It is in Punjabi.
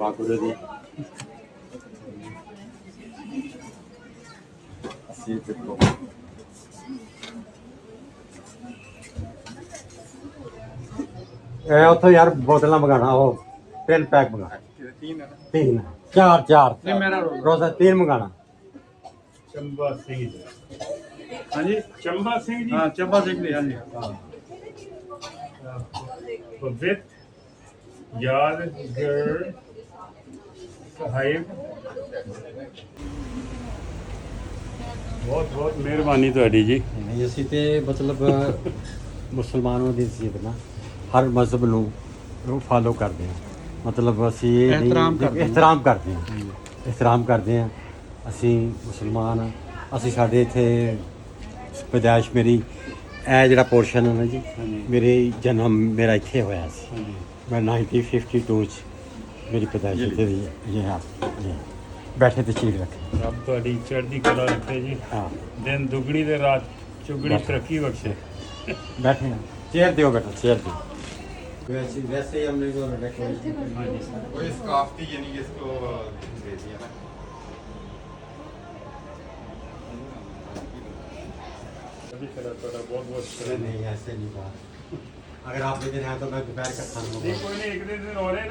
दुआ करो जी ਅਸੀਂ ਦੇਖੋ ਇਹ ਉੱਥੋਂ ਯਾਰ ਬੋਤਲਾਂ ਮੰਗਾਣਾ ਉਹ 3 पैक मंगा 3 4 नहीं मेरा रोजा 3 मंगाना चंबा सिंह जी हाँ जी चंबा सिंह जी हाँ चंबा सिंह जी हाँ जी विद यादगार साहिब बहुत बहुत मेहरबानी ਤੁਹਾਡੀ ਜੀ ਨਹੀਂ ਅਸੀਂ ਤੇ ਮਤਲਬ ਮੁਸਲਮਾਨਾਂ ਦੀ ਸੀ ਨਾ ਹਰ ਮਜ਼ਹਬ ਨੂੰ ਫਾਲੋ ਕਰਦੇ ਹਾਂ ਮਤਲਬ ਅਸੀਂ ਇਹ ਨਹੀਂ- ਇਹਤਰਾਮ ਕਰਦੇ ਹਾਂ। ਇਹਤਰਾਮ ਕਰਦੇ ਹਾਂ ਅਸੀਂ ਮੁਸਲਮਾਨ ਹਾਂ ਅਸੀਂ ਸਾਡੇ ਇੱਥੇ ਪੈਦਾਇਸ਼ ਮੇਰੀ ਇਹ ਜਿਹੜਾ ਪੋਰਸ਼ਨ ਹੈ ਨਾ ਜੀ ਮੇਰੇ ਜਨਮ ਮੇਰਾ ਇੱਥੇ ਹੋਇਆ ਸੀ ਮੈਂ 1952 ਚ ਮੇਰੀ ਪੈਦਾਇਸ਼ ਇੱਥੇ ਦੀ ਇਹ ਆ ਬੈਠੇ ਤੇ ਚੀੜ ਰੱਖੇ ਰੱਬ ਤੁਹਾਡੀ ਚੜ੍ਹਦੀ ਕਲਾ ਰੱਖੇ ਜੀ ਹਾਂ ਦਿਨ ਦੁਗਣੀ ਤੇ ਰਾਤ ਚੁਗਣੀ ਤਰੱਕੀ ਬਖਸ਼ੇ बैठे हैं चेयर दियो बेटा चेयर दियो वैसे ही हमने जो डेकोरेशन वो स्काफ्ती यानी कि इसको दे दिया ना चढ़ती कला ਤੁਹਾਡਾ बहुत बहुत नहीं ऐसे नहीं बात अगर आप इधर हैं तो मैं दोपहर का खाना नहीं कोई नहीं एक दिन और है